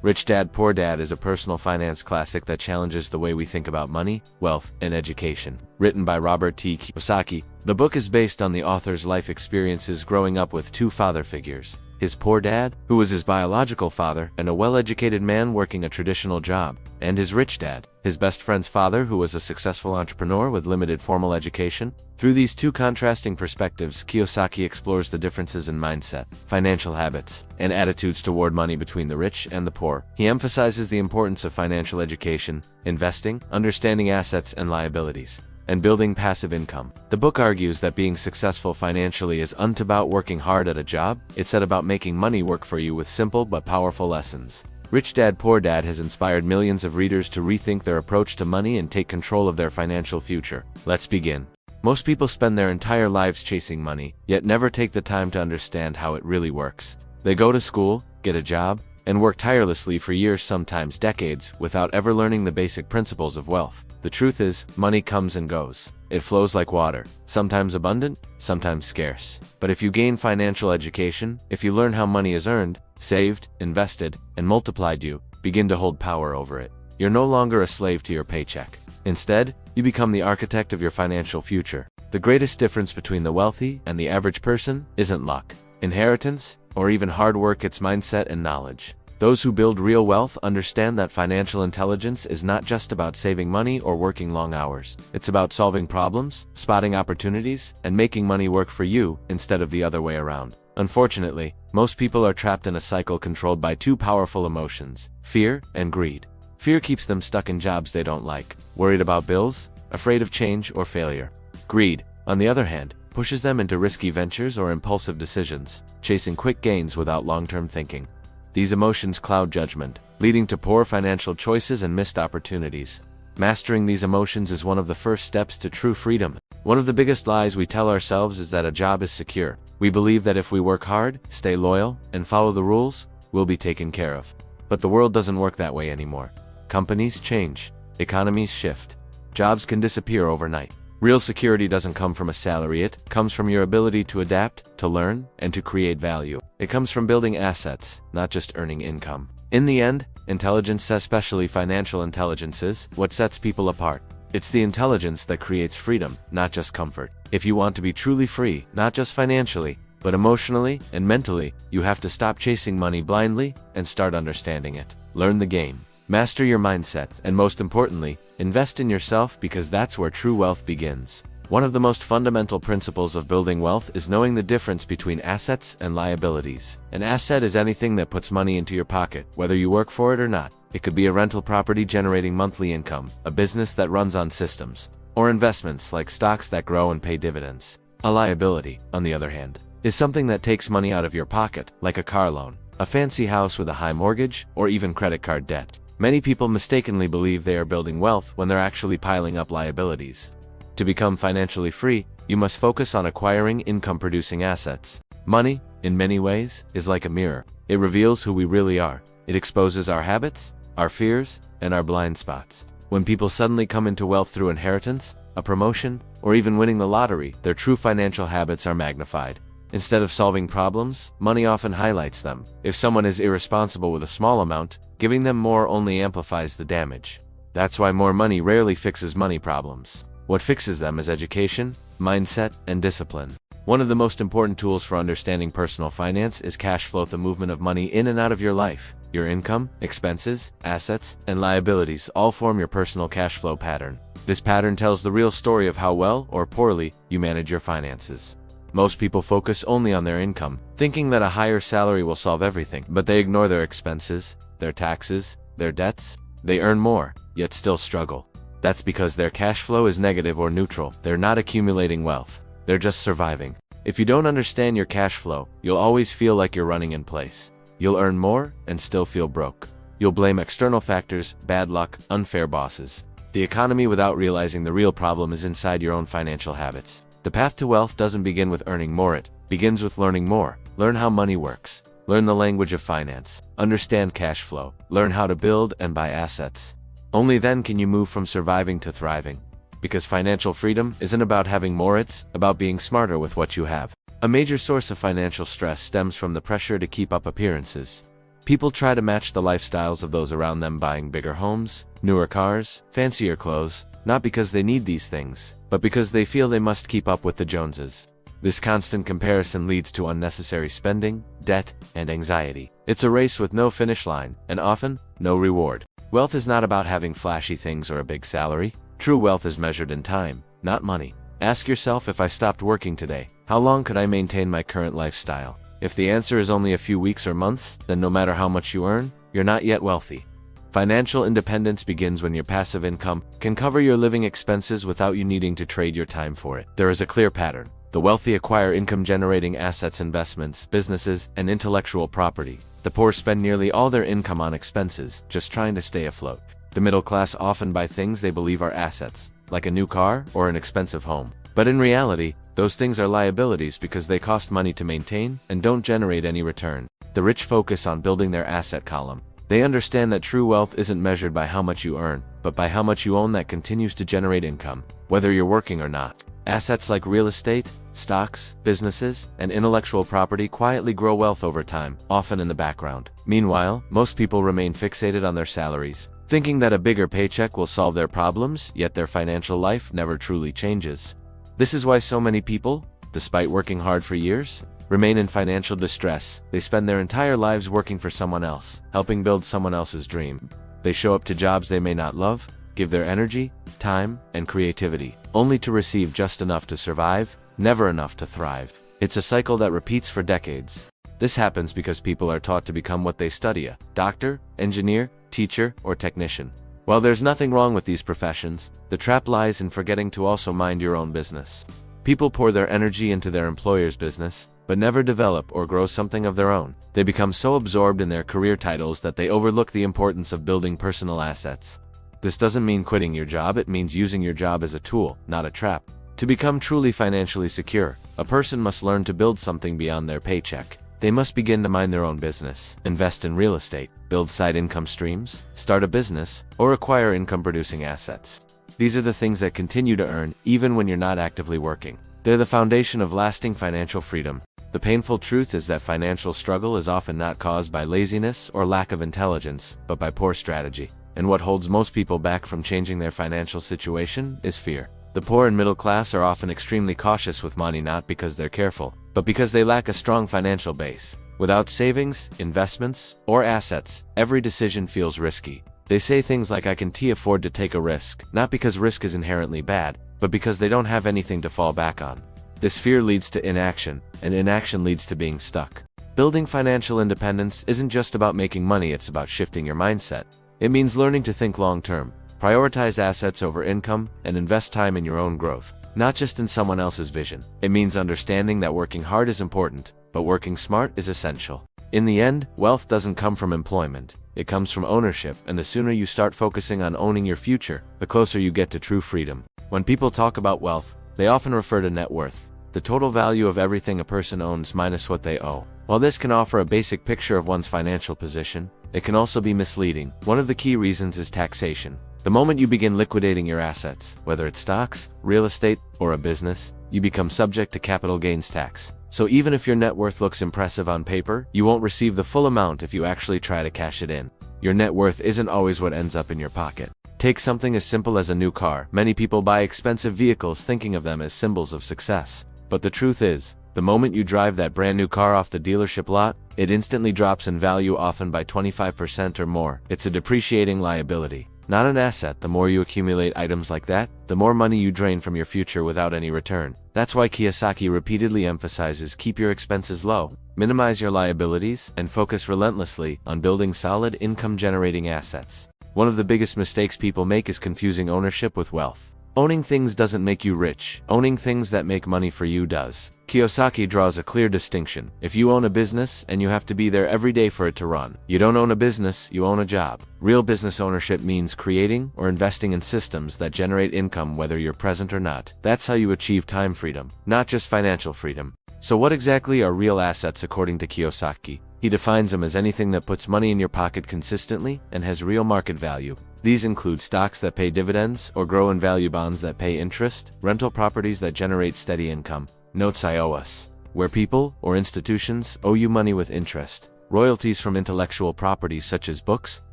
Rich Dad, Poor Dad is a personal finance classic that challenges the way we think about money, wealth, and education. Written by Robert Kiyosaki, the book is based on the author's life experiences growing up with two father figures. His poor dad, who was his biological father and a well-educated man working a traditional job, and his rich dad, his best friend's father, who was a successful entrepreneur with limited formal education. Through these two contrasting perspectives, Kiyosaki explores the differences in mindset, financial habits, and attitudes toward money between the rich and the poor. He emphasizes the importance of financial education, investing, understanding assets and liabilities, and building passive income. The book argues that being successful financially isn't about working hard at a job, it's about making money work for you with simple but powerful lessons. Rich Dad, Poor Dad has inspired millions of readers to rethink their approach to money and take control of their financial future. Let's begin. Most people spend their entire lives chasing money, yet never take the time to understand how it really works. They go to school, get a job, and work tirelessly for years, sometimes decades, without ever learning the basic principles of wealth. The truth is, money comes and goes. It flows like water, sometimes abundant, sometimes scarce. But if you gain financial education, if you learn how money is earned, saved, invested, and multiplied, you begin to hold power over it. You're no longer a slave to your paycheck. Instead, you become the architect of your financial future. The greatest difference between the wealthy and the average person isn't luck, inheritance, or even hard work, it's mindset and knowledge. Those who build real wealth understand that financial intelligence is not just about saving money or working long hours. It's about solving problems, spotting opportunities, and making money work for you instead of the other way around. Unfortunately, most people are trapped in a cycle controlled by two powerful emotions: fear and greed. Fear keeps them stuck in jobs they don't like, worried about bills, afraid of change or failure. Greed, on the other hand, pushes them into risky ventures or impulsive decisions, chasing quick gains without long-term thinking. These emotions cloud judgment, leading to poor financial choices and missed opportunities. Mastering these emotions is one of the first steps to true freedom. One of the biggest lies we tell ourselves is that a job is secure. We believe that if we work hard, stay loyal, and follow the rules, we'll be taken care of. But the world doesn't work that way anymore. Companies change, economies shift, jobs can disappear overnight. Real security doesn't come from a salary, it comes from your ability to adapt, to learn, and to create value. It comes from building assets, not just earning income. In the end, intelligence, especially financial intelligence, is what sets people apart. It's the intelligence that creates freedom, not just comfort. If you want to be truly free, not just financially, but emotionally and mentally, you have to stop chasing money blindly and start understanding it. Learn the game. Master your mindset, and most importantly, invest in yourself, because that's where true wealth begins. One of the most fundamental principles of building wealth is knowing the difference between assets and liabilities. An asset is anything that puts money into your pocket, whether you work for it or not. It could be a rental property generating monthly income, a business that runs on systems, or investments like stocks that grow and pay dividends. A liability, on the other hand, is something that takes money out of your pocket, like a car loan, a fancy house with a high mortgage, or even credit card debt. Many people mistakenly believe they are building wealth when they're actually piling up liabilities. To become financially free, you must focus on acquiring income-producing assets. Money, in many ways, is like a mirror. It reveals who we really are. It exposes our habits, our fears, and our blind spots. When people suddenly come into wealth through inheritance, a promotion, or even winning the lottery, their true financial habits are magnified. Instead of solving problems, money often highlights them. If someone is irresponsible with a small amount, giving them more only amplifies the damage. That's why more money rarely fixes money problems. What fixes them is education, mindset, and discipline. One of the most important tools for understanding personal finance is cash flow, the movement of money in and out of your life. Your income, expenses, assets, and liabilities all form your personal cash flow pattern. This pattern tells the real story of how well or poorly you manage your finances. Most people focus only on their income, thinking that a higher salary will solve everything, but they ignore their expenses, their taxes, their debts. They earn more, yet still struggle. That's because their cash flow is negative or neutral. They're not accumulating wealth. They're just surviving. If you don't understand your cash flow, you'll always feel like you're running in place. You'll earn more and still feel broke. You'll blame external factors, bad luck, unfair bosses, the economy, without realizing the real problem is inside your own financial habits. The path to wealth doesn't begin with earning more, it begins with learning more. Learn how money works. Learn the language of finance. Understand cash flow. Learn how to build and buy assets. Only then can you move from surviving to thriving. Because financial freedom isn't about having more, it's about being smarter with what you have. A major source of financial stress stems from the pressure to keep up appearances. People try to match the lifestyles of those around them, buying bigger homes, newer cars, fancier clothes, not because they need these things, but because they feel they must keep up with the Joneses. This constant comparison leads to unnecessary spending, debt, and anxiety. It's a race with no finish line, and often, no reward. Wealth is not about having flashy things or a big salary. True wealth is measured in time, not money. Ask yourself, if I stopped working today, how long could I maintain my current lifestyle? If the answer is only a few weeks or months, then no matter how much you earn, you're not yet wealthy. Financial independence begins when your passive income can cover your living expenses without you needing to trade your time for it. There is a clear pattern. The wealthy acquire income-generating assets, investments, businesses, and intellectual property. The poor spend nearly all their income on expenses, just trying to stay afloat. The middle class often buy things they believe are assets, like a new car or an expensive home. But in reality, those things are liabilities because they cost money to maintain and don't generate any return. The rich focus on building their asset column. They understand that true wealth isn't measured by how much you earn, but by how much you own that continues to generate income, whether you're working or not. Assets like real estate, stocks, businesses, and intellectual property quietly grow wealth over time, often in the background. Meanwhile, most people remain fixated on their salaries, thinking that a bigger paycheck will solve their problems, yet their financial life never truly changes. This is why so many people, despite working hard for years, remain in financial distress. They spend their entire lives working for someone else, helping build someone else's dream. They show up to jobs they may not love, give their energy, time, and creativity, only to receive just enough to survive, never enough to thrive. It's a cycle that repeats for decades. This happens because people are taught to become what they study: a doctor, engineer, teacher, or technician. While there's nothing wrong with these professions, the trap lies in forgetting to also mind your own business. People pour their energy into their employer's business, but never develop or grow something of their own. They become so absorbed in their career titles that they overlook the importance of building personal assets. This doesn't mean quitting your job, it means using your job as a tool, not a trap. To become truly financially secure, a person must learn to build something beyond their paycheck. They must begin to mind their own business, invest in real estate, build side income streams, start a business, or acquire income-producing assets. These are the things that continue to earn even when you're not actively working. They're the foundation of lasting financial freedom. The painful truth is that financial struggle is often not caused by laziness or lack of intelligence, but by poor strategy. And what holds most people back from changing their financial situation is fear. The poor and middle class are often extremely cautious with money, not because they're careful, but because they lack a strong financial base. Without savings, investments, or assets, every decision feels risky. They say things like, "I can't afford to take a risk," not because risk is inherently bad, but because they don't have anything to fall back on. This fear leads to inaction, and inaction leads to being stuck. Building financial independence isn't just about making money, it's about shifting your mindset. It means learning to think long-term, prioritize assets over income, and invest time in your own growth, not just in someone else's vision. It means understanding that working hard is important, but working smart is essential. In the end, wealth doesn't come from employment. It comes from ownership, and the sooner you start focusing on owning your future, the closer you get to true freedom. When people talk about wealth, they often refer to net worth, the total value of everything a person owns minus what they owe. While this can offer a basic picture of one's financial position, it can also be misleading. One of the key reasons is taxation. The moment you begin liquidating your assets, whether it's stocks, real estate, or a business, you become subject to capital gains tax. So even if your net worth looks impressive on paper, you won't receive the full amount if you actually try to cash it in. Your net worth isn't always what ends up in your pocket. Take something as simple as a new car. Many people buy expensive vehicles thinking of them as symbols of success. But the truth is, the moment you drive that brand new car off the dealership lot, it instantly drops in value, often by 25% or more. It's a depreciating liability, not an asset. The more you accumulate items like that, the more money you drain from your future without any return. That's why Kiyosaki repeatedly emphasizes keep your expenses low, minimize your liabilities, and focus relentlessly on building solid income-generating assets. One of the biggest mistakes people make is confusing ownership with wealth. Owning things doesn't make you rich. Owning things that make money for you does. Kiyosaki draws a clear distinction. If you own a business and you have to be there every day for it to run, you don't own a business, you own a job. Real business ownership means creating or investing in systems that generate income whether you're present or not. That's how you achieve time freedom, not just financial freedom. So what exactly are real assets according to Kiyosaki? He defines them as anything that puts money in your pocket consistently and has real market value. These include stocks that pay dividends or grow in value, bonds that pay interest, rental properties that generate steady income, notes I owe us, where people or institutions owe you money with interest. royalties from intellectual property such as books,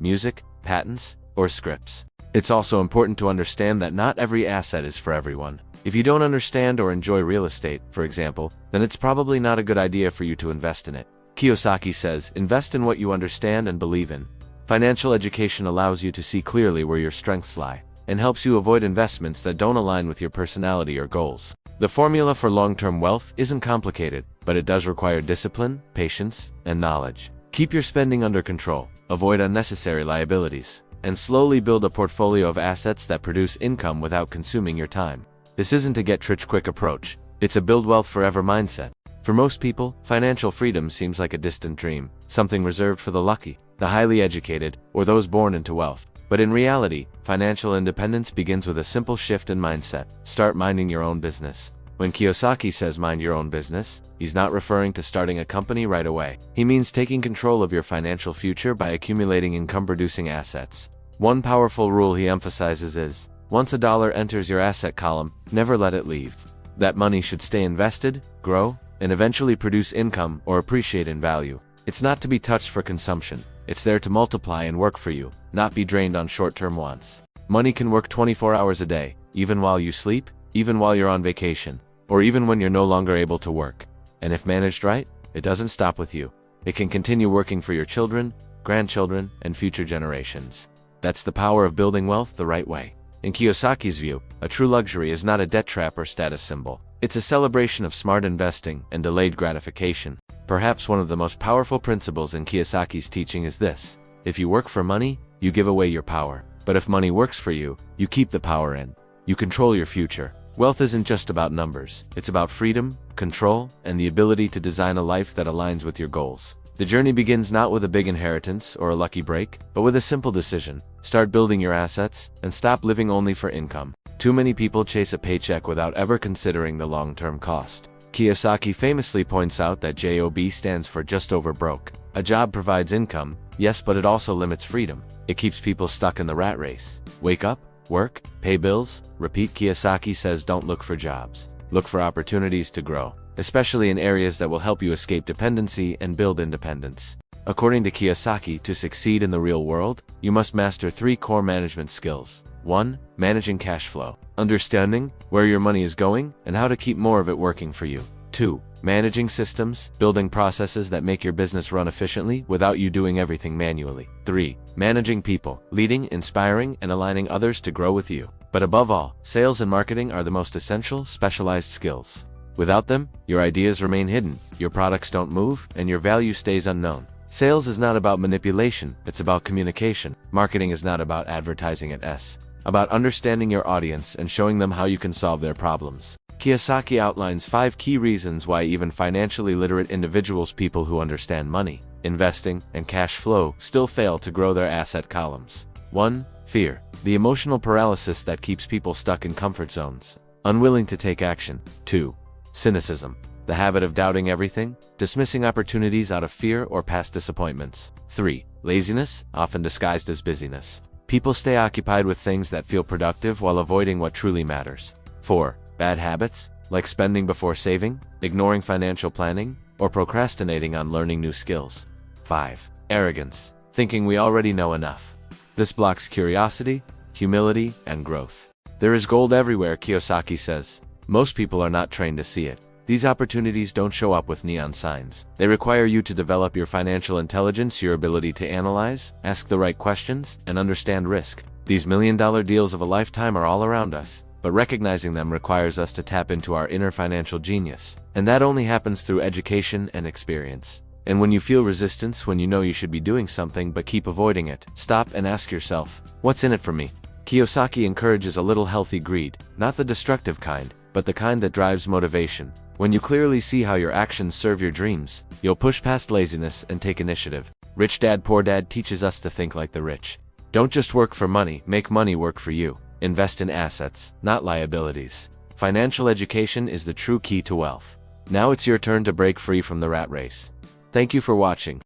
music, patents, or scripts. It's also important to understand that not every asset is for everyone. If you don't understand or enjoy real estate, for example, then it's probably not a good idea for you to invest in it. Kiyosaki says, invest in what you understand and believe in. Financial education allows you to see clearly where your strengths lie, and helps you avoid investments that don't align with your personality or goals. The formula for long-term wealth isn't complicated, but it does require discipline, patience, and knowledge. Keep your spending under control, avoid unnecessary liabilities, and slowly build a portfolio of assets that produce income without consuming your time. This isn't a get-rich-quick approach, it's a build wealth forever mindset. For most people, financial freedom seems like a distant dream, something reserved for the lucky, the highly educated, or those born into wealth. But in reality, financial independence begins with a simple shift in mindset. Start minding your own business. When Kiyosaki says mind your own business, he's not referring to starting a company right away. He means taking control of your financial future by accumulating income-producing assets. One powerful rule he emphasizes is, once a dollar enters your asset column, never let it leave. That money should stay invested, grow, and eventually produce income or appreciate in value. It's not to be touched for consumption. It's there to multiply and work for you, not be drained on short-term wants. Money can work 24 hours a day, even while you sleep, even while you're on vacation, or even when you're no longer able to work. And if managed right, it doesn't stop with you. It can continue working for your children, grandchildren, and future generations. That's the power of building wealth the right way. In Kiyosaki's view, a true luxury is not a debt trap or status symbol. It's a celebration of smart investing and delayed gratification. Perhaps one of the most powerful principles in Kiyosaki's teaching is this: if you work for money, you give away your power. But if money works for you, you keep the power in. You control your future. Wealth isn't just about numbers. It's about freedom, control, and the ability to design a life that aligns with your goals. The journey begins not with a big inheritance or a lucky break, but with a simple decision. Start building your assets, and stop living only for income. Too many people chase a paycheck without ever considering the long-term cost. Kiyosaki famously points out that JOB stands for just over broke. A job provides income, yes, but it also limits freedom. It keeps people stuck in the rat race. Wake up, work, pay bills, repeat. Kiyosaki says don't look for jobs. Look for opportunities to grow, especially in areas that will help you escape dependency and build independence. According to Kiyosaki, to succeed in the real world, you must master 3 core management skills. 1. Managing cash flow. Understanding where your money is going and how to keep more of it working for you. 2. Managing systems, building processes that make your business run efficiently without you doing everything manually. 3. Managing people, leading, inspiring, and aligning others to grow with you. But above all, sales and marketing are the most essential, specialized skills. Without them, your ideas remain hidden, your products don't move, and your value stays unknown. Sales is not about manipulation, it's about communication. Marketing is not about advertising, it's about understanding your audience and showing them how you can solve their problems. Kiyosaki outlines 5 key reasons why even financially literate individuals, people who understand money, investing, and cash flow, still fail to grow their asset columns. 1. Fear. The emotional paralysis that keeps people stuck in comfort zones, unwilling to take action. 2. Cynicism. The habit of doubting everything, dismissing opportunities out of fear or past disappointments. 3. Laziness, often disguised as busyness. People stay occupied with things that feel productive while avoiding what truly matters. 4. Bad habits, like spending before saving, ignoring financial planning, or procrastinating on learning new skills. 5. Arrogance, thinking we already know enough. This blocks curiosity, humility, and growth. There is gold everywhere, Kiyosaki says. Most people are not trained to see it. These opportunities don't show up with neon signs. They require you to develop your financial intelligence, your ability to analyze, ask the right questions, and understand risk. These million-dollar deals of a lifetime are all around us, but recognizing them requires us to tap into our inner financial genius. And that only happens through education and experience. And when you feel resistance, when you know you should be doing something but keep avoiding it, stop and ask yourself, what's in it for me? Kiyosaki encourages a little healthy greed, not the destructive kind, but the kind that drives motivation. When you clearly see how your actions serve your dreams, you'll push past laziness and take initiative. Rich Dad Poor Dad teaches us to think like the rich. Don't just work for money, make money work for you. Invest in assets, not liabilities. Financial education is the true key to wealth. Now it's your turn to break free from the rat race. Thank you for watching.